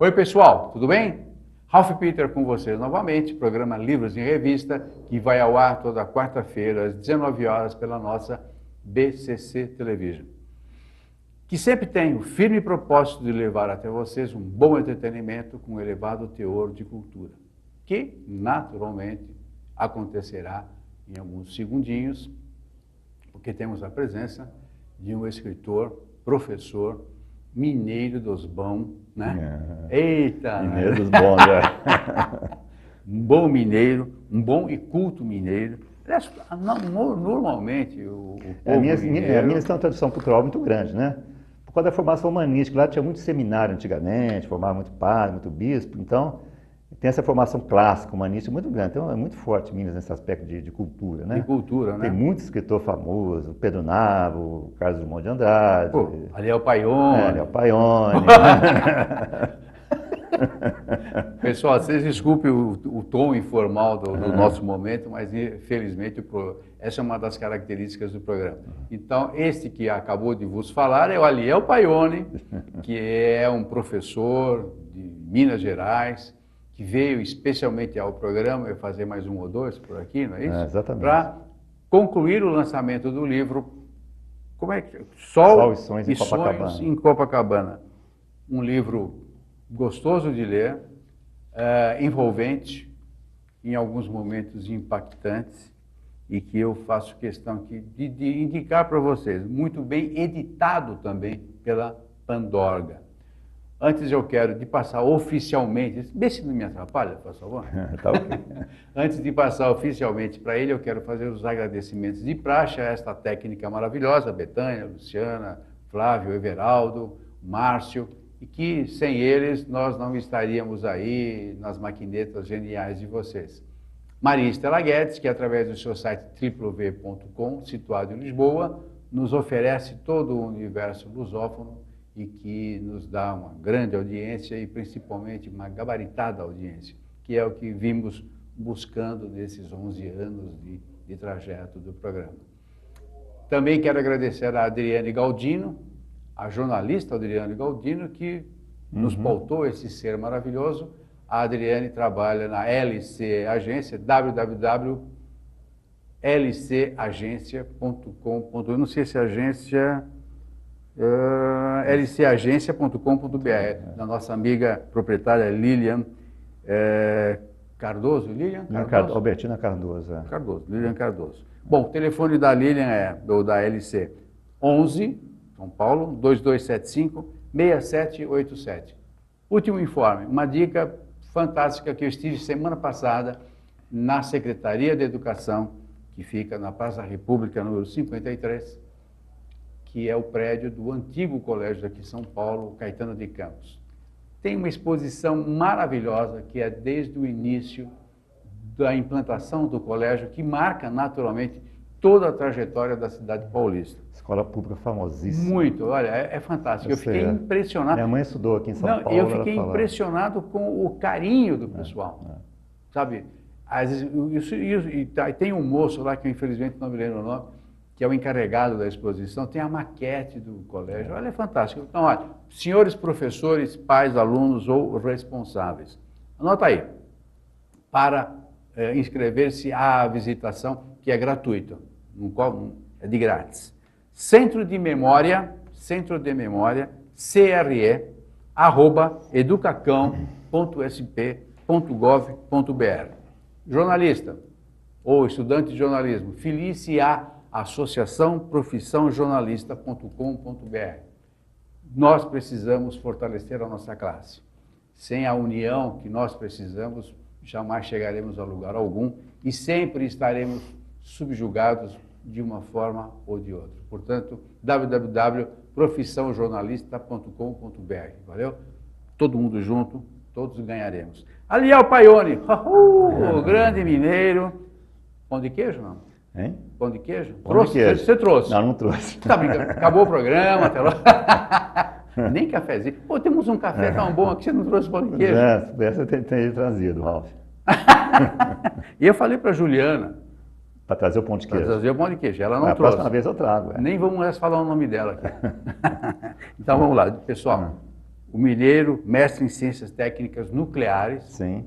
Oi pessoal, tudo bem? Ralph Peter com vocês novamente, programa Livros em Revista, que vai ao ar toda quarta-feira às 19 horas pela nossa BCC Television, que sempre tem o firme propósito de levar até vocês um bom entretenimento com elevado teor de cultura, que naturalmente acontecerá em alguns segundinhos, porque temos a presença de um escritor, professor, mineiro dos bons, né? Eita! Mineiro dos bons, né? Um bom mineiro, um bom e culto mineiro. Normalmente, o povo mineiro... Minas tem uma tradição cultural muito grande, né? Por causa da formação humanística, lá tinha muito seminário antigamente, formava muito padre, muito bispo, então tem essa formação clássica, humanística muito grande. Então é muito forte Minas nesse aspecto de cultura, né? De cultura, né? Tem muito escritor famoso, Pedro Navo, Carlos Drummond de Andrade. Pô, ali é o Paione. Ali é o Paione. Pessoal, vocês desculpem o tom informal do nosso momento, mas infelizmente essa é uma das características do programa. Então, este que acabou de vos falar é o Aliel Paione, que é um professor de Minas Gerais, que veio especialmente ao programa, eu fazer mais um ou dois por aqui, não é isso? Exatamente. Para concluir o lançamento do livro, como é que... Sol e Sonhos em Copacabana. Um livro gostoso de ler, envolvente, em alguns momentos impactantes, e que eu faço questão de indicar para vocês. Muito bem editado também pela Pandorga. Antes eu quero de passar oficialmente, vê se não me atrapalha, por favor. Tá ok. Antes de passar oficialmente para ele, eu quero fazer os agradecimentos de praxe a esta técnica maravilhosa, Betânia, Luciana, Flávio, Everaldo, Márcio, e que sem eles nós não estaríamos aí nas maquinetas geniais de vocês. Maria Estela Guedes, que através do seu site www.com, situado em Lisboa, nos oferece todo o universo lusófono e que nos dá uma grande audiência e principalmente uma gabaritada audiência, que é o que vimos buscando nesses 11 anos de trajeto do programa. Também quero agradecer a Adriane Galdino, a jornalista Adriane Galdino, que nos pautou esse ser maravilhoso. A Adriane trabalha na LC Agência, www.lcagência.com.br. Eu não sei se a agência... lcagência.com.br, da nossa amiga proprietária Lilian Cardoso. Lilian Cardoso? Albertina Cardoso. Cardoso, Lilian Cardoso. Bom, o telefone da Lilian ou da LC, 11, São Paulo, 2275-6787. Último informe, uma dica fantástica que eu estive semana passada na Secretaria de Educação, que fica na Praça da República, número 53, que é o prédio do antigo colégio daqui de São Paulo, Caetano de Campos. Tem uma exposição maravilhosa que é desde o início da implantação do colégio, que marca naturalmente toda a trajetória da cidade paulista. Escola pública famosíssima. Muito, olha, é fantástico. Eu fiquei impressionado. Minha mãe estudou aqui em São Paulo. Eu fiquei impressionado com o carinho do pessoal. Sabe, às vezes, tem um moço lá que eu infelizmente não me lembro o nome, que é o encarregado da exposição, tem a maquete do colégio. Olha, é fantástico. Então, olha, senhores professores, pais, alunos ou responsáveis, anota aí, para inscrever-se à visitação, que é gratuita, é de grátis. Centro de Memória, CRE@educacão.sp.gov.br. Jornalista ou estudante de jornalismo, filie-se a associaçãoprofissãojornalista.com.br. Nós precisamos fortalecer a nossa classe. Sem a união que nós precisamos, jamais chegaremos a lugar algum e sempre estaremos subjugados de uma forma ou de outra. Portanto, www.profissãojornalista.com.br. Valeu? Todo mundo junto, todos ganharemos. Aliel Paione, o grande mineiro. Pão de queijo, não? Hein? Pão de queijo? Pão de queijo. Você trouxe? Não trouxe. Tá brincando. Acabou o programa, até lá. Nem cafezinho. Pô, temos um café tão bom aqui, você não trouxe pão de queijo? Essa tem trazido, Ralf. E eu falei para Juliana. Para trazer o pão de queijo. Para trazer o pão de queijo. Ela não trouxe. A próxima vez eu trago. Nem vamos mais falar o nome dela aqui. Então vamos lá, pessoal. o mineiro, mestre em ciências técnicas nucleares, Sim.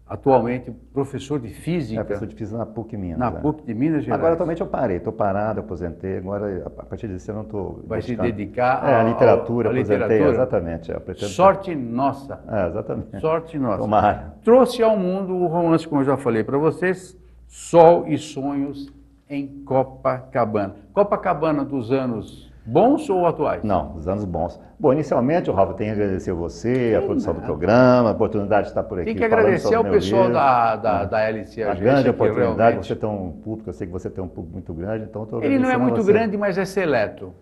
atualmente professor de física. Professor de física na PUC Minas. Na PUC de Minas Gerais. Agora atualmente eu parei, estou parado, aposentei, agora a partir desse ano eu estou... Vai se dedicar à literatura, à aposentei, literatura? Exatamente. Sorte nossa. Exatamente. Sorte nossa. Tomara. Trouxe ao mundo o romance, como eu já falei para vocês, Sol e Sonhos em Copacabana. Copacabana dos anos bons ou atuais? Não, dos anos bons. Bom, inicialmente, Rafa, tenho que agradecer você, a produção do programa, a oportunidade de estar por aqui. Tem que agradecer ao pessoal da LC A grande oportunidade, você tem um público, eu sei que você tem um público muito grande, então estou Ele não é muito grande, mas é seleto.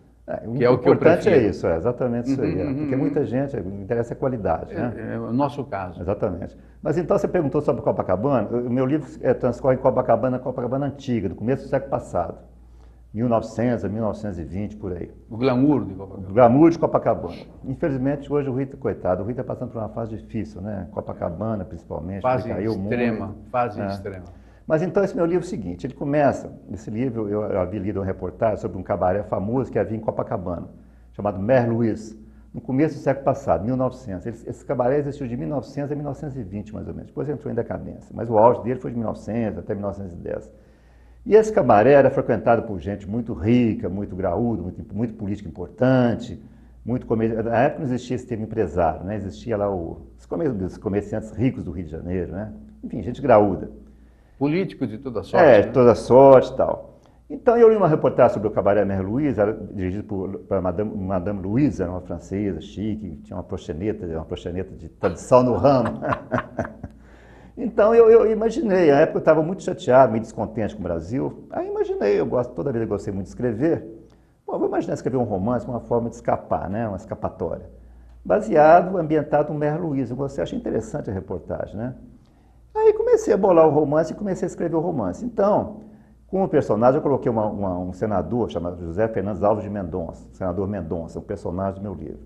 Que é o que eu importante prefiro. é isso, exatamente isso aí. Porque muita gente, interessa a qualidade, né? É o nosso caso. Exatamente. Mas então você perguntou sobre Copacabana, o meu livro transcorre em Copacabana antiga, do começo do século passado, 1900 a 1920, por aí. O glamour de Copacabana. O glamour de Copacabana. Infelizmente, hoje o Rio, coitado, o Rio está passando por uma fase difícil, né? Copacabana, principalmente. Fase caiu extrema, muito. fase extrema. Mas então esse meu livro é o seguinte, ele começa, esse livro eu havia lido uma reportagem sobre um cabaré famoso que havia em Copacabana, chamado Mer Luiz, no começo do século passado, 1900. Esse cabaré existiu de 1900 a 1920, mais ou menos, depois entrou em decadência, mas o auge dele foi de 1900 até 1910. E esse cabaré era frequentado por gente muito rica, muito graúda, muito política importante, na época não existia esse termo empresário, né? Existia lá os comerciantes ricos do Rio de Janeiro, né? Enfim, gente graúda. Políticos de toda sorte. né? De toda sorte e tal. Então eu li uma reportagem sobre o cabaré Mer Louise, dirigido por Madame Louise, era uma francesa, chique, tinha uma proxeneta de tradição no ramo. Então eu imaginei, a época eu estava muito chateado, meio descontente com o Brasil, aí imaginei, toda a vida eu gostei muito de escrever, bom, eu vou imaginar escrever um romance, uma forma de escapar, né, uma escapatória, ambientado no Mer Louise, achei interessante a reportagem, né. Aí comecei a bolar o romance e comecei a escrever o romance. Então, como personagem, eu coloquei um senador chamado José Fernandes Alves de Mendonça, senador Mendonça, um personagem do meu livro.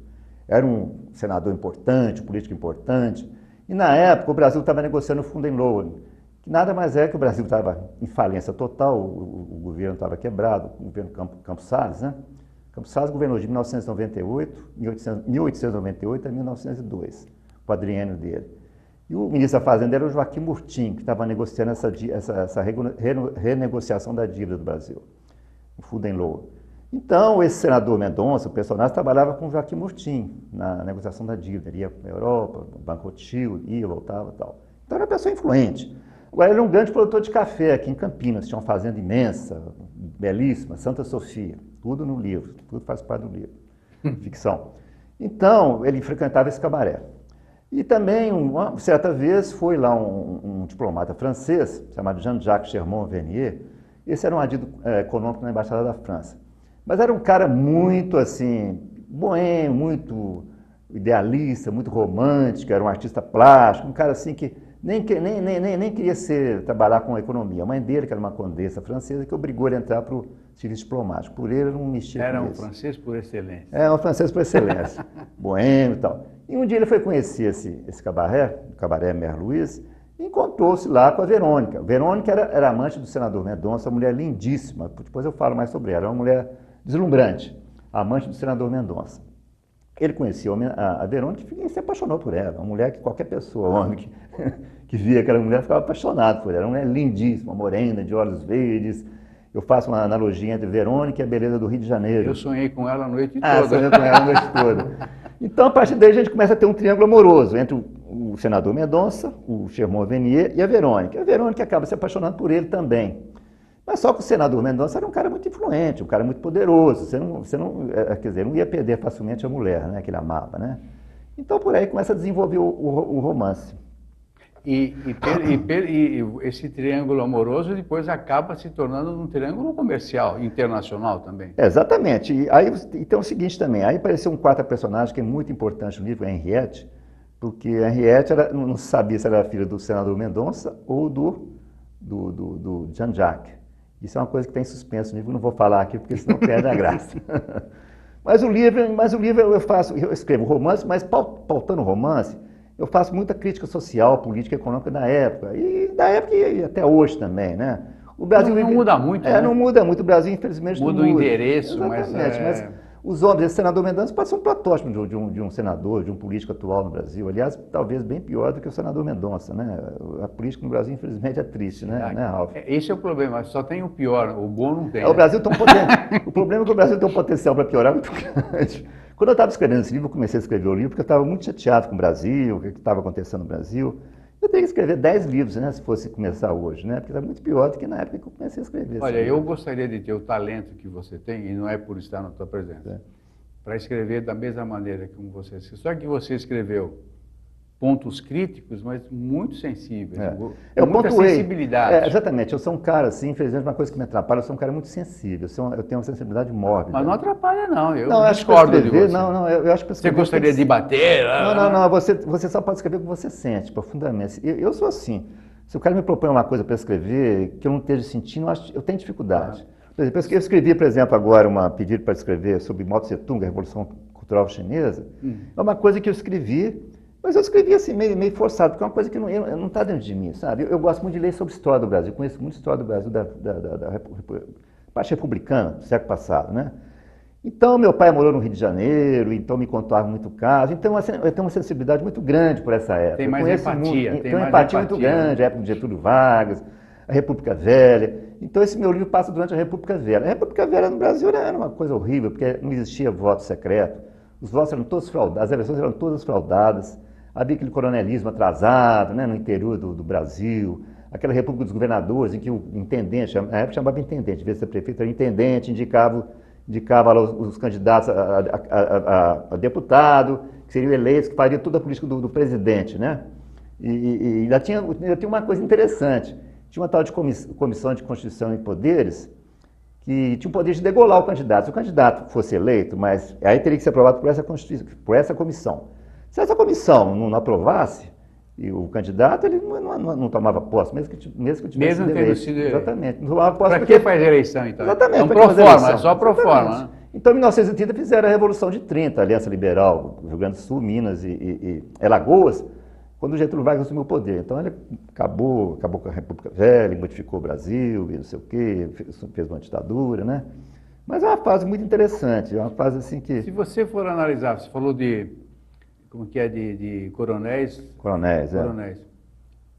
Era um senador importante, um político importante, e na época o Brasil estava negociando o Fundem-Lowen, que nada mais é que o Brasil estava em falência total, o governo estava quebrado, o governo Campos Salles, né? Campos Salles governou de 1898 a 1902, o quadriênio dele. E o ministro da Fazenda era o Joaquim Murtim, que estava negociando essa renegociação da dívida do Brasil, o Fundem-Lowen. Então, esse senador Mendonça, o personagem, trabalhava com o Joaquim Murtim na negociação da dívida. Ele ia para a Europa, Banco Rothschild, ia, voltava e tal. Então, era uma pessoa influente. Agora, ele era um grande produtor de café aqui em Campinas, tinha uma fazenda imensa, belíssima, Santa Sofia. Tudo no livro, tudo faz parte do livro, ficção. Então, ele frequentava esse cabaré. E também, certa vez, foi lá um diplomata francês, chamado Jean-Jacques Chermont-Vernier. Esse era um adido econômico na Embaixada da França. Mas era um cara muito, assim, boêmio, muito idealista, muito romântico, era um artista plástico, um cara assim que nem queria trabalhar com a economia. A mãe dele, que era uma condessa francesa, que obrigou ele a entrar para o serviço diplomático. Por ele, não mexia com isso. Era um francês por excelência. É, um francês por excelência, boêmio e tal. E um dia ele foi conhecer esse cabaré, o cabaré Mer Louise, e encontrou-se lá com a Verônica. Verônica era amante do senador Mendonça, uma mulher lindíssima, depois eu falo mais sobre ela, uma mulher deslumbrante, amante do senador Mendonça. Ele conheceu a Verônica e se apaixonou por ela, uma mulher que qualquer pessoa, homem que via aquela mulher, ficava apaixonado por ela, uma mulher lindíssima, morena, de olhos verdes. Eu faço uma analogia entre Verônica e a beleza do Rio de Janeiro. Eu sonhei com ela a noite toda. Sonhei com ela a noite toda. Então, a partir daí, a gente começa a ter um triângulo amoroso entre o senador Mendonça, o Chermont-Vernier e a Verônica. A Verônica acaba se apaixonando por ele também. Mas só que o senador Mendonça era um cara muito influente, um cara muito poderoso. Quer dizer, não ia perder facilmente a mulher, né, que ele amava, né? Então, por aí começa a desenvolver o romance. E esse triângulo amoroso depois acaba se tornando um triângulo comercial, internacional também. Exatamente. E aí então é o seguinte também, aí apareceu um quarto personagem que é muito importante no livro, a Henriette, porque a Henriette não se sabia se era filha do senador Mendonça ou do Jean-Jacques. Isso é uma coisa que tem suspenso no livro, não vou falar aqui porque senão perde a graça. Mas o livro eu escrevo romance, mas pautando o romance, eu faço muita crítica social, política, econômica da época, e até hoje também, né? O Brasil não muda muito, né? Não muda muito, o Brasil infelizmente muda não muda. O endereço, mas Os homens, esse senador Mendonça pode ser um protótipo de um senador, de um político atual no Brasil. Aliás, talvez bem pior do que o senador Mendonça, né? A política no Brasil, infelizmente, é triste, né, Ralf? Esse é o problema, só tem o pior, o bom não tem. O Brasil tem o problema é que o Brasil tem um potencial para piorar muito grande. Quando eu estava escrevendo esse livro, eu comecei a escrever o livro porque eu estava muito chateado com o Brasil, o que estava acontecendo no Brasil. Eu teria que escrever 10 livros, né, se fosse começar hoje, né? Porque está muito pior do que na época que eu comecei a escrever. Olha, eu gostaria de ter o talento que você tem, e não é por estar na tua presença, para escrever da mesma maneira como você escreveu. Só que você escreveu pontos críticos, mas muito sensíveis, com muita sensibilidade. Exatamente, eu sou um cara, assim, infelizmente, uma coisa que me atrapalha, eu sou um cara muito sensível, eu tenho uma sensibilidade mórbida. Mas não atrapalha, não, eu não, discordo de você. Eu acho que você gostaria de bater? Não, você só pode escrever o que você sente, profundamente. Eu sou assim, se o cara me propõe uma coisa para escrever que eu não esteja sentindo, eu tenho dificuldade. Por exemplo, eu escrevi, por exemplo, agora um pedido para escrever sobre Mao Tse-tung, a Revolução Cultural Chinesa. É uma coisa que eu escrevi, mas eu escrevi assim, meio forçado, porque é uma coisa que não está dentro de mim, sabe? Eu gosto muito de ler sobre história do Brasil, conheço muito história do Brasil, da parte republicana do século passado, né? Então, meu pai morou no Rio de Janeiro, então me contava muito caso. Então, eu tenho uma sensibilidade muito grande por essa época. Tem mais empatia. Tenho uma empatia muito grande, a época de Getúlio Vargas, a República Velha. Então, esse meu livro passa durante a República Velha. A República Velha no Brasil era uma coisa horrível, porque não existia voto secreto. Os votos eram todos fraudados, as eleições eram todas fraudadas. Havia aquele coronelismo atrasado, né, no interior do Brasil. Aquela República dos Governadores, em que o intendente, na época chamava intendente, em vez de ser prefeito, era intendente, indicava os candidatos a deputado, que seriam eleitos, que fariam toda a política do presidente, né? E ainda tinha uma coisa interessante. Tinha uma tal de Comissão de Constituição e Poderes, que tinha o poder de degolar o candidato. Se o candidato fosse eleito, mas aí teria que ser aprovado por essa comissão. Se essa comissão não aprovasse, e o candidato ele não tomava posse, mesmo que tivesse sido eleito. Exatamente. Não tomava posse. Para que faz eleição, então? Exatamente. Não pro forma, é só pro forma. Né? Então, em 1930, fizeram a Revolução de 30, a Aliança Liberal, Rio Grande do Sul, Minas e Alagoas, quando o Getúlio Vargas assumiu o poder. Então, ele acabou com a República Velha, modificou o Brasil, e não sei o quê, fez uma ditadura, né? Mas é uma fase muito interessante, é uma fase assim que... Se você for analisar, você falou como que é, de coronéis. Coronéis.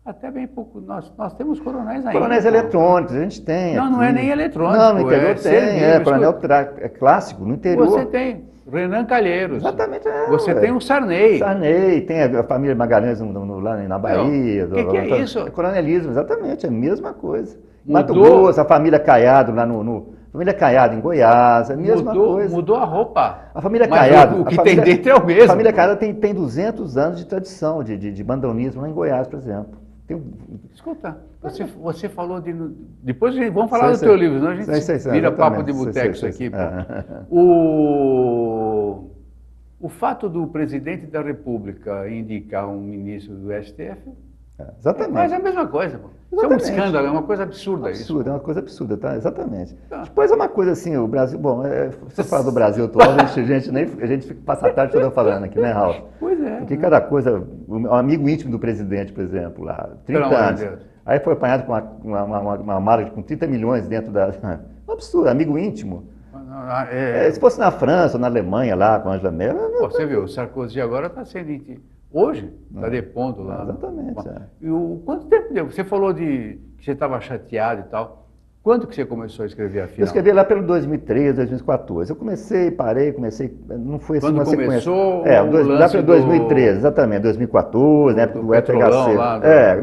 Até bem pouco, nós temos coronéis ainda. Coronéis eletrônicos, a gente tem. Não é nem eletrônico. Não, no interior tem, coronel clássico, no interior. Você tem Renan Calheiros. Exatamente. Você tem o Sarney. Tem a família Magalhães lá na Bahia. O que é isso? É coronelismo, exatamente, é a mesma coisa. Mato Grosso, a família Caiado lá família Caiado em Goiás, a mesma coisa. Mudou a roupa. A família Caiado. O que tem dentro é o mesmo. A família Caiado tem 200 anos de tradição de bandonismo lá em Goiás, por exemplo. Escuta, você falou de... Depois vamos falar do teu livro, senão a gente vira papo de boteco isso aqui. O fato do presidente da República indicar um ministro do STF... Exatamente. Mas é a mesma coisa, pô. Isso é um escândalo, é uma coisa absurda isso. É uma coisa absurda, tá? Exatamente. Depois é uma coisa assim, o Brasil... Bom, você fala do Brasil atual, a gente passa a tarde toda falando aqui, né, Ralf? Pois é. Porque cada coisa... Um amigo íntimo do presidente, por exemplo, lá, 30 anos. Aí foi apanhado com uma mala com 30 milhões dentro da... Um absurdo, amigo íntimo. Se fosse na França ou na Alemanha, lá, com a Angela Merkel... Você viu, o Sarkozy agora está sendo... Hoje, está depondo lá. Exatamente. E quanto tempo deu? Você falou que você estava chateado e tal. Quando que você começou a escrever a final? Eu escrevi lá pelo 2013, 2014. Eu comecei, parei, não foi assim uma sequência. Quando começou? Lá pelo 2013, exatamente, 2014, na época do FHC.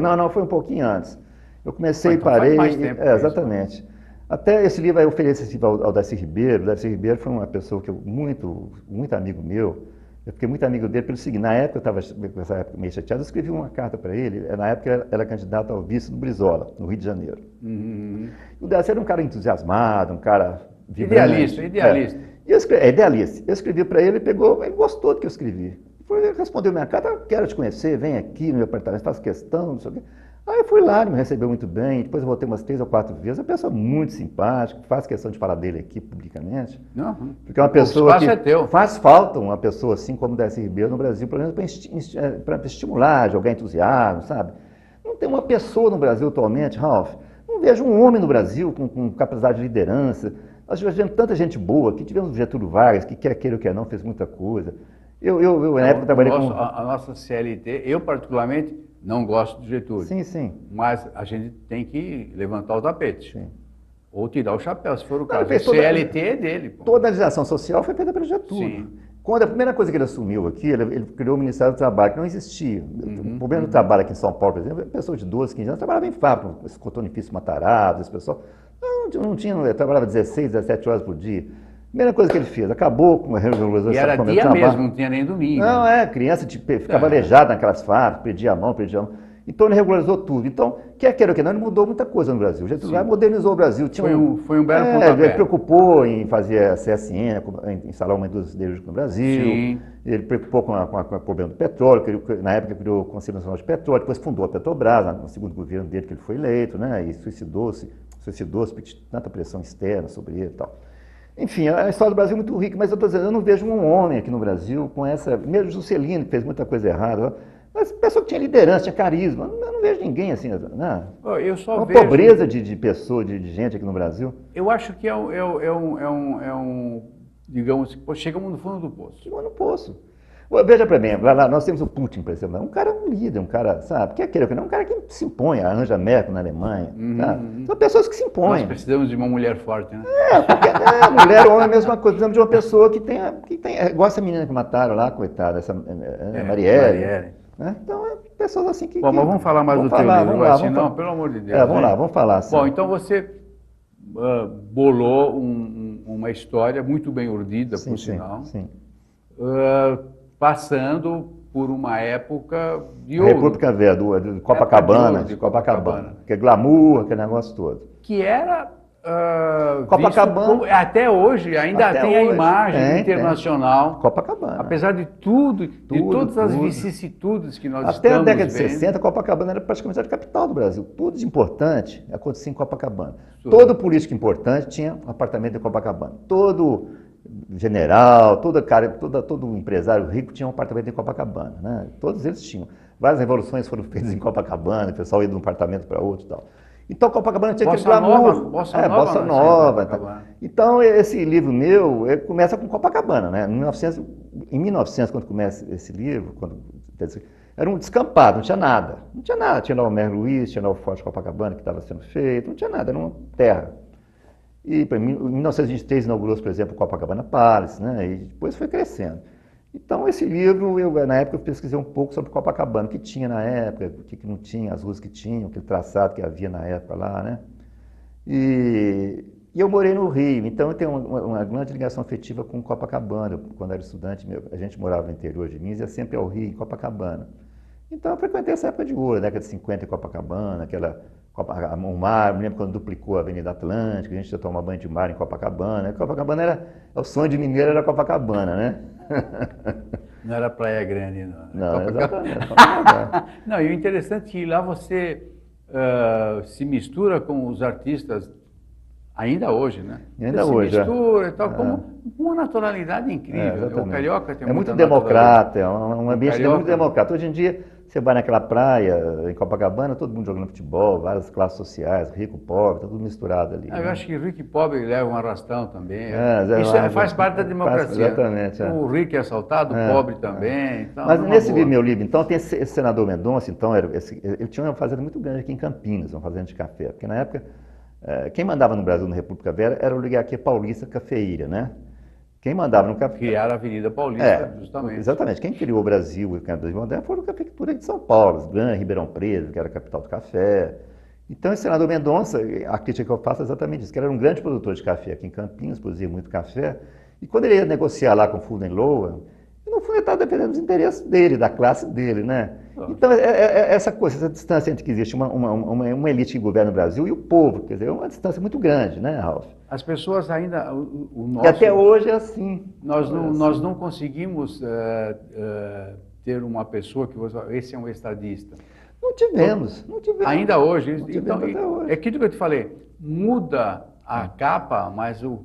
Lá, não, foi um pouquinho antes. Eu comecei e parei. Faz mais tempo exatamente. Isso. Até esse livro, eu ofereci esse livro ao Darcy Ribeiro. O Darcy Ribeiro foi uma pessoa que muito amigo meu. Eu fiquei muito amigo dele pelo seguinte, na época, eu estava com essa época meio chateado, eu escrevi uma carta para ele, na época ele era candidato ao vice do Brizola, no Rio de Janeiro. O Darcy era um cara entusiasmado, um cara vibrante. Idealista. Idealista. Eu escrevi para ele, ele gostou do que eu escrevi. Ele respondeu minha carta, quero te conhecer, vem aqui no meu apartamento, faço questão, não sei o quê. Aí eu fui lá, ele me recebeu muito bem, depois eu voltei umas 3 ou 4 vezes, uma pessoa muito simpática, faço questão de falar dele aqui publicamente. Porque é uma pessoa que faz falta uma pessoa assim como o Darcy Ribeiro no Brasil, pelo menos para estimular, jogar entusiasmo, sabe? Não tem uma pessoa no Brasil atualmente, Ralf, não vejo um homem no Brasil com capacidade de liderança, Nós tivemos tanta gente boa, que tivemos o Getúlio Vargas, que quer queira ou quer não, fez muita coisa. Eu na época, trabalhei com... A nossa CLT, eu particularmente não gosto do Getúlio. Sim, sim. Mas a gente tem que levantar o tapete. Sim. Ou tirar o chapéu, se for o caso. O CLT é dele. Pô. Toda a legislação social foi feita pelo Getúlio. Sim. Quando a primeira coisa que ele assumiu aqui, ele criou o Ministério do Trabalho, que não existia. O problema do trabalho aqui em São Paulo, por exemplo, pessoas de 12, 15 anos trabalhavam em fábrica, esse cotonifício Matarazzo, esse pessoal. Não tinha, trabalhava 16, 17 horas por dia. Primeira coisa que ele fez, acabou com a regularização. E era dia mesmo, não tinha nem domingo. Não, criança ficava aleijada naquelas fábricas, perdia a mão. Então ele regularizou tudo. Então, quer queira ou quer não, ele mudou muita coisa no Brasil. O Getúlio Vargas modernizou o Brasil. Foi um belo pontapé. Ele preocupou em fazer a CSN, em instalar uma indústria siderúrgica no Brasil. Sim. Ele preocupou com o problema do petróleo, na época criou o Conselho Nacional de Petróleo, depois fundou a Petrobras, no segundo governo dele que ele foi eleito, né? E suicidou-se porque tinha tanta pressão externa sobre ele e tal. Enfim, a história do Brasil é muito rica, mas eu estou dizendo, eu não vejo um homem aqui no Brasil com essa... Mesmo Juscelino, que fez muita coisa errada, mas pessoa que tinha liderança, tinha carisma. Eu não vejo ninguém assim, né? Eu só uma vejo... pobreza de pessoa, de gente aqui no Brasil. Eu acho que digamos, chegamos no fundo do poço. Chegamos no poço. Veja para mim, lá nós temos o Putin, por exemplo, um cara líder, um cara, sabe, que é aquele, um cara que se impõe, arranja Merkel na Alemanha, sabe? São pessoas que se impõem. Nós precisamos de uma mulher forte, né? Porque mulher ou homem é a mesma coisa, precisamos de uma pessoa que tem, igual essa menina que mataram lá, coitada, essa Marielle. Né? Então, pessoas assim que... Bom, mas vamos falar mais do teu livro, assim, não, pelo amor de Deus. Vamos lá, vamos falar assim. Bom, então você bolou uma história muito bem urdida, por sinal. Sim. Passando por uma época de ouro. República Velha, de Copacabana, que é glamour, aquele negócio todo. Que era... Copacabana. Até hoje, ainda tem a imagem internacional. Copacabana. Apesar de tudo, de todas as vicissitudes que nós até estamos a década de vendo. 60, Copacabana era praticamente a capital do Brasil. Tudo de importante acontecia em Copacabana. Todo político importante tinha um apartamento em Copacabana. Todo general, todo empresário rico tinha um apartamento em Copacabana, né? Todos eles tinham. Várias revoluções foram feitas em Copacabana, o pessoal ia de um apartamento para outro e tal. Então, Copacabana tinha aquele glamour. Bossa Nova. Então, esse livro meu começa com Copacabana, né? Em 1900, quando começa esse livro, era um descampado, não tinha nada. Não tinha nada. Tinha lá o Mer Luiz, tinha lá o Forte Copacabana que estava sendo feito, não tinha nada, era uma terra. E em 1923 inaugurou-se, por exemplo, o Copacabana Palace, né? E depois foi crescendo. Então, esse livro, na época, eu pesquisei um pouco sobre Copacabana, o que tinha na época, o que não tinha, as ruas que tinham, aquele traçado que havia na época lá, né? E eu morei no Rio, então eu tenho uma grande ligação afetiva com Copacabana. Quando eu era estudante, a gente morava no interior de Minas, ia sempre ao Rio, em Copacabana. Então, eu frequentei essa época de ouro, década de 50 em Copacabana, o mar, me lembro quando duplicou a Avenida Atlântica, a gente ia tomar banho de mar em Copacabana. Copacabana era, o sonho de mineiro era Copacabana, né? Não era Praia Grande, não. Não, exatamente. Não, e o interessante é que lá você se mistura com os artistas, ainda hoje, né? Ainda hoje, se mistura e tal, com uma naturalidade incrível. O carioca tem muito democrata, é um ambiente muito democrata. Hoje em dia, você vai naquela praia, em Copacabana, todo mundo jogando futebol, várias classes sociais, rico, pobre, tá tudo misturado ali. Eu acho que rico e pobre levam um arrastão também. Isso faz parte da democracia. Exatamente. O rico é assaltado, o pobre também. Então, mas nesse meu livro, então, tem esse senador Mendonça, então, ele tinha uma fazenda muito grande aqui em Campinas, uma fazenda de café, porque na época, quem mandava no Brasil, na República Velha, era o oligarquia paulista cafeíra, né? Quem mandava no café... Criaram a Avenida Paulista, justamente. Exatamente. Quem criou o Brasil e o Brasil moderno foram a prefeitura de São Paulo, Ribeirão Preto, que era a capital do café. Então, esse senador Mendonça, a crítica que eu faço é exatamente isso, que ele era um grande produtor de café aqui em Campinas, produzia muito café, e quando ele ia negociar lá com o Fulton Loa, no fundo ele estava dependendo dos interesses dele, da classe dele, né? Então, essa coisa, essa distância entre que existe uma elite que governa o Brasil e o povo, quer dizer, é uma distância muito grande, né, Ralf? As pessoas ainda... E até hoje é assim. Nós não conseguimos ter uma pessoa que esse é um estadista. Não tivemos. Ainda hoje. Então, é aquilo que eu te falei, muda a capa, mas o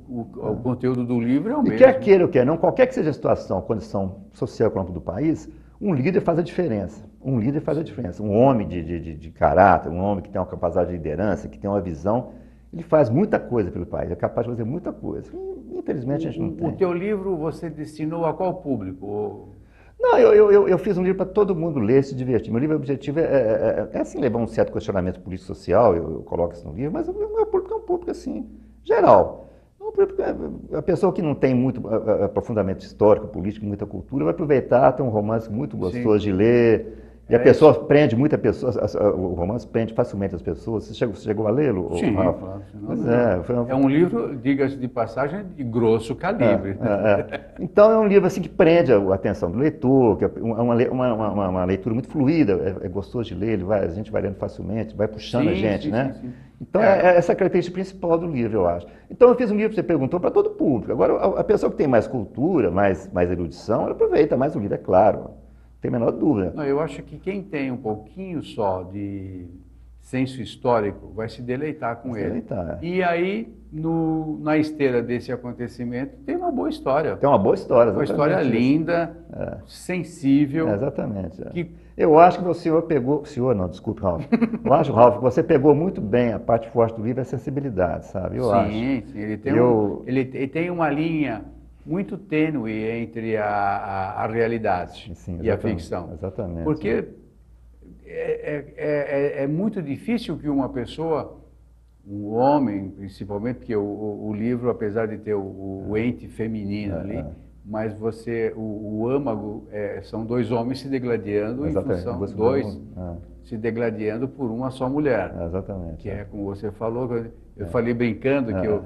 conteúdo do livro é o mesmo. E quer queira ou quer não, qualquer que seja a situação, a condição social e econômica do país, um líder faz a diferença. Um líder faz a diferença. Um homem de caráter, um homem que tem uma capacidade de liderança, que tem uma visão, Ele faz muita coisa pelo país, é capaz de fazer muita coisa. Infelizmente a gente não tem. O teu livro você destinou a qual público? Não, eu fiz um livro para todo mundo ler e se divertir. Meu livro, o objetivo é assim, levar um certo questionamento político-social, eu coloco isso no livro, mas o meu público é um público assim, geral. A pessoa que não tem muito aprofundamento histórico, político, muita cultura, vai aproveitar, tem um romance muito gostoso de ler, e a pessoa prende muita pessoa, o romance prende facilmente as pessoas. Você chegou a lê-lo, Sim, Rafa? claro. Pois é um livro, diga-se de passagem, de grosso calibre. Então é um livro assim que prende a atenção do leitor, que é uma leitura muito fluida, é gostoso de ler, a gente vai lendo facilmente, vai puxando a gente, né? Sim. Então é essa a característica principal do livro, eu acho. Então eu fiz um livro, você perguntou, para todo o público. Agora, a pessoa que tem mais cultura, mais erudição, ela aproveita mais o livro, é claro. Não tem a menor dúvida. Não, eu acho que quem tem um pouquinho só de senso histórico vai se deleitar com ele. E aí, na esteira desse acontecimento, tem uma boa história. Tem uma boa história, exatamente. Uma história linda, sensível. Exatamente. Eu acho que o senhor pegou... Senhor não, desculpe, Ralf. Eu acho, Ralf, que você pegou muito bem a parte forte do livro, a sensibilidade, sabe? Sim, ele tem uma linha muito tênue entre a realidade e a ficção. Exatamente. Porque é muito difícil que uma pessoa, um homem principalmente, porque o livro, apesar de ter o ente feminino ali, mas o âmago são dois homens se degladiando em função se degladiando por uma só mulher. Exatamente. Que é como você falou, eu falei brincando que eu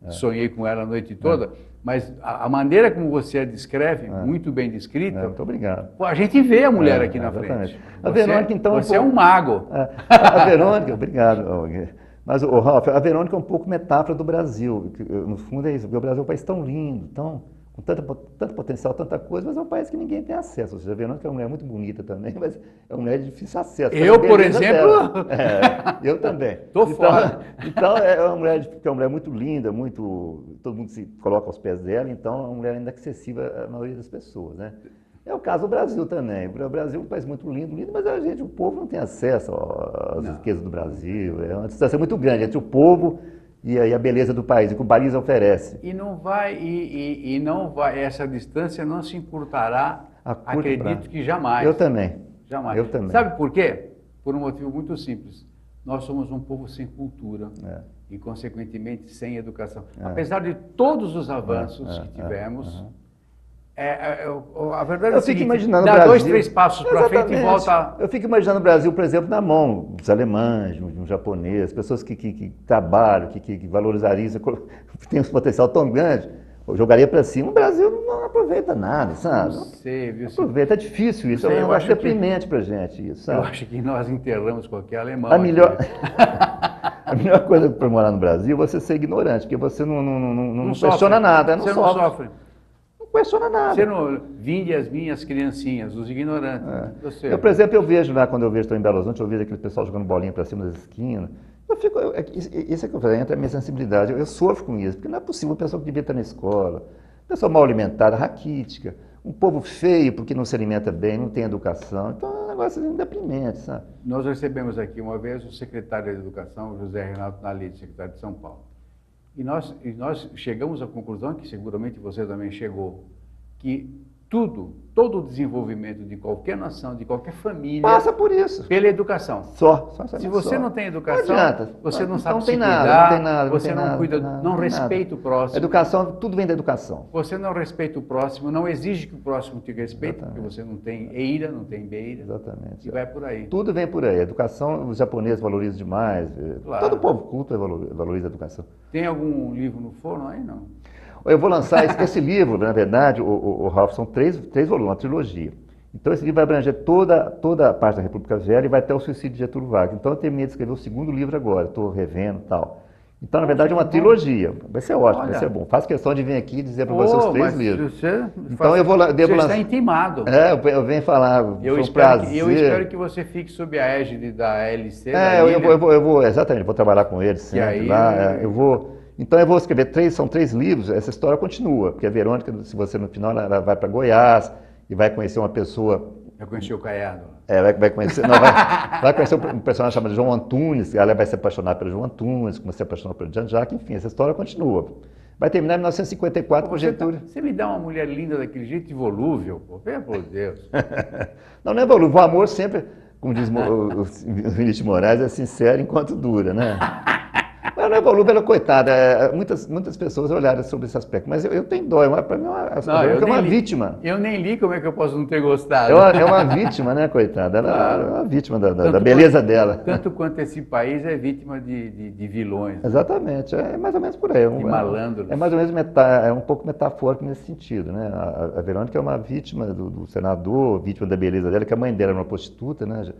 sonhei com ela a noite toda, mas a maneira como você a descreve, muito bem descrita, muito obrigado. A gente vê a mulher aqui na frente. A Verônica, então... Você é um mago. A Verônica, obrigado. Mas, Ralf, a Verônica é um pouco metáfora do Brasil. No fundo é isso, porque o Brasil é um país tão lindo, com tanto potencial, tanta coisa, mas é um país que ninguém tem acesso. Ou seja, a Verônica é uma mulher muito bonita também, mas é uma mulher de difícil acesso. Eu, por exemplo... eu também. Estou fora. Então, é uma mulher muito linda, todo mundo se coloca aos pés dela, então é uma mulher ainda acessível à maioria das pessoas, né? É o caso do Brasil também. O Brasil é um país muito lindo, mas o povo não tem acesso às riquezas do Brasil. É uma distância muito grande entre o povo e a beleza do país, que o país oferece. E não vai, essa distância não se encurtará, acredito que jamais. Eu também. Jamais. Eu também. Sabe por quê? Por um motivo muito simples. Nós somos um povo sem cultura e, consequentemente, sem educação. Apesar de todos os avanços que tivemos, a verdade é o seguinte, dá 2, 3 passos para frente e volta... Eu fico imaginando o Brasil, por exemplo, na mão dos alemães, de um japonês, pessoas que trabalham, que valorizariam isso, tem um potencial tão grande, eu jogaria para cima, o Brasil não aproveita nada, sabe? Não sei, viu? Não aproveita, é difícil isso, é um negócio deprimente para a gente isso, sabe? Eu acho que nós enterramos qualquer alemão. A melhor coisa para morar no Brasil é você ser ignorante, porque você não questiona nada, você não sofre. Questiona nada. Você não vinde as minhas criancinhas, os ignorantes. Eu, por exemplo, eu vejo lá, quando estou em Belo Horizonte, eu vejo aquele pessoal jogando bolinha para cima das esquinas. Isso é que eu falei, entra a minha sensibilidade. Eu sofro com isso, porque não é possível uma pessoa que devia estar na escola, pessoa mal alimentada, raquítica, um povo feio porque não se alimenta bem, não tem educação. Então é um negócio deprimente, sabe? Nós recebemos aqui uma vez o secretário de Educação, José Renato Nalite, secretário de São Paulo. E nós chegamos à conclusão, que seguramente você também chegou, que todo o desenvolvimento de qualquer nação, de qualquer família... Passa por isso. Pela educação. Se você não tem educação, você não sabe se cuidar, você não cuida, não respeita o próximo. Educação, tudo vem da educação. Você não respeita o próximo, não exige que o próximo te respeite, porque você não tem eira, não tem beira. Exatamente. E vai por aí. Tudo vem por aí. A educação, os japoneses valorizam demais. Claro. Todo povo culto valoriza a educação. Tem algum livro no forno aí, não? Eu vou lançar esse livro, na verdade, o Ralf, são três volumes, uma trilogia. Então esse livro vai abranger toda a parte da República Velha e vai até o suicídio de Getúlio Vargas. Então eu terminei de escrever o segundo livro agora, estou revendo e tal. Então, na verdade, é uma trilogia. Vai ser ótimo, vai ser bom. Faço questão de vir aqui e dizer para você os 3 livros. Então você está intimado. Eu venho falar, eu espero que você fique sob a égide da LC. Eu vou, exatamente, vou trabalhar com eles sempre lá. Então eu vou escrever são 3 livros, essa história continua, porque a Verônica, se você no final, ela vai para Goiás e vai conhecer uma pessoa Já conheceu o Caiado? Vai conhecer, não, vai conhecer um personagem chamado João Antunes, ela vai se apaixonar pelo João Antunes, como se apaixonou pelo Jean-Jacques, enfim, essa história continua. Vai terminar em 1954 com Getúlio. Você me dá uma mulher linda daquele jeito, involúvel, pô, pelo amor de Deus. Não é volúvel, o amor sempre, como diz o Vinícius de Moraes, é sincero enquanto dura, né? Mas não é volúvel, ela, coitada, muitas pessoas olharam sobre esse aspecto, mas eu tenho dó, para mim é uma vítima. Eu nem li, como é que eu posso não ter gostado? É uma vítima, né, coitada? Ela é uma vítima da beleza dela. Tanto quanto esse país é vítima de vilões. Exatamente, é mais ou menos por aí. De malandros. É mais ou menos um pouco metafórico nesse sentido, né? A Verônica é uma vítima do senador, vítima da beleza dela, que a mãe dela era uma prostituta, né?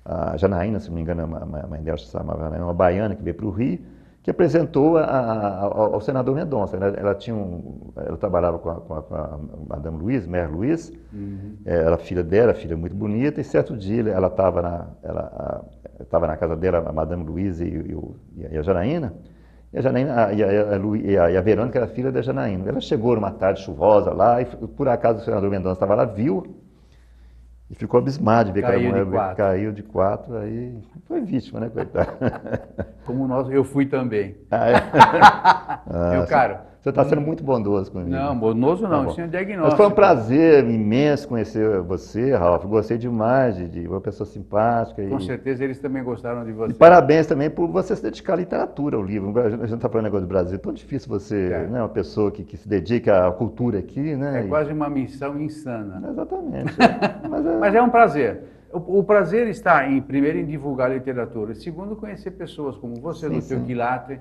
A Janaína, se não me engano, a mãe dela se chamava Janaína, uma baiana que veio para o Rio, que apresentou ao senador Mendonça. Ela trabalhava com a Madame Luiz, Mère Luiz, era filha dela, filha muito bonita, e certo dia ela estava na casa dela, a Madame Luiz e a Janaína, e a Verônica era filha da Janaína. Ela chegou numa tarde chuvosa lá, e por acaso o senador Mendonça estava lá, viu, e ficou abismado de ver que a mulher caiu de 4, aí foi vítima, né, coitado? Como eu fui também. Meu caro. Você está sendo muito bondoso comigo. Não, bondoso não, isso é um diagnóstico. Mas foi um prazer imenso conhecer você, Ralf. Gostei demais de uma pessoa simpática. Com certeza eles também gostaram de você. E parabéns também por você se dedicar à literatura, ao livro. A gente não está falando negócio do Brasil. É tão difícil você, né, uma pessoa que se dedica à cultura aqui, né? É quase uma missão insana. Exatamente. Mas é um prazer. O prazer está, primeiro, em divulgar a literatura. E segundo, conhecer pessoas como você, do teu quilate,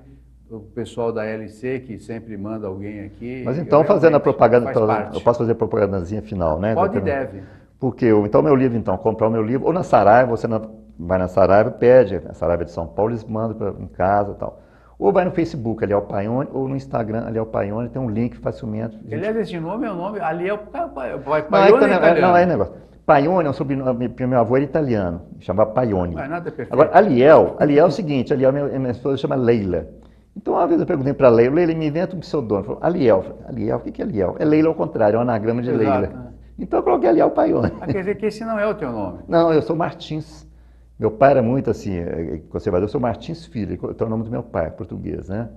o pessoal da LC, que sempre manda alguém aqui. Mas então, fazendo a propaganda, eu posso fazer a propagandazinha final, né? Pode e deve. Porque meu livro, então, comprar o meu livro, ou na Saraiva, você vai na Saraiva, pede, a Saraiva de São Paulo, eles mandam em casa e tal. Ou vai no Facebook, Aliel Paione, ou no Instagram, Aliel Paione, tem um link facilmente. Aliás, esse nome é o nome, Aliel Paione não é negócio. Paione é um sobrenome, porque meu avô era italiano, chamava Paione. Mas nada é perfeito. Agora, Aliel é o seguinte, minha esposa chama Leila. Então, uma vez eu perguntei para a Leila, me inventa um pseudônimo. Falou, Aliel. Aliel, o que é Aliel? É Leila ao contrário, é um anagrama de Leila. Então eu coloquei Aliel Paione. Quer dizer que esse não é o teu nome? Não, eu sou Martins. Meu pai era muito assim, conservador, eu sou Martins Filho, que é o nome do meu pai, português, né?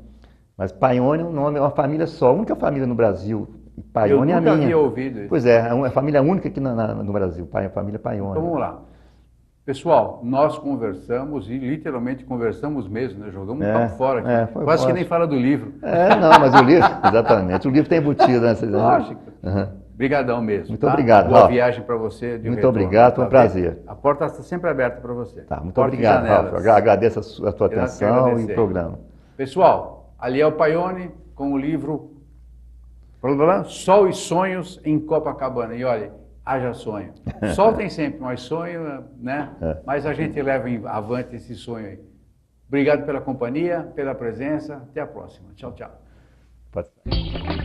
Mas Paione é um nome, é uma família só, a única família no Brasil. Paione é a minha. Eu nunca havia ouvido isso. Pois é a família única aqui no Brasil, a família Paione. Então vamos lá. Pessoal, nós conversamos e literalmente conversamos mesmo, né? Jogamos um papo fora aqui. Quase que nem fala do livro. Não, mas o livro, exatamente, o livro tem embutido nessa. Lógico. Obrigadão mesmo. Muito obrigado. Boa viagem para você. Muito obrigado, foi um prazer. A porta está sempre aberta para você. Tá, muito obrigado, Ralf. Agradeço a tua atenção e o programa. Pessoal, Aliel Paione com o livro Sol e Sonhos em Copacabana. E olha, haja sonho. Sol tem sempre, mas sonho, né? Mas a gente leva avante esse sonho aí. Obrigado pela companhia, pela presença. Até a próxima. Tchau, tchau. Pode ser.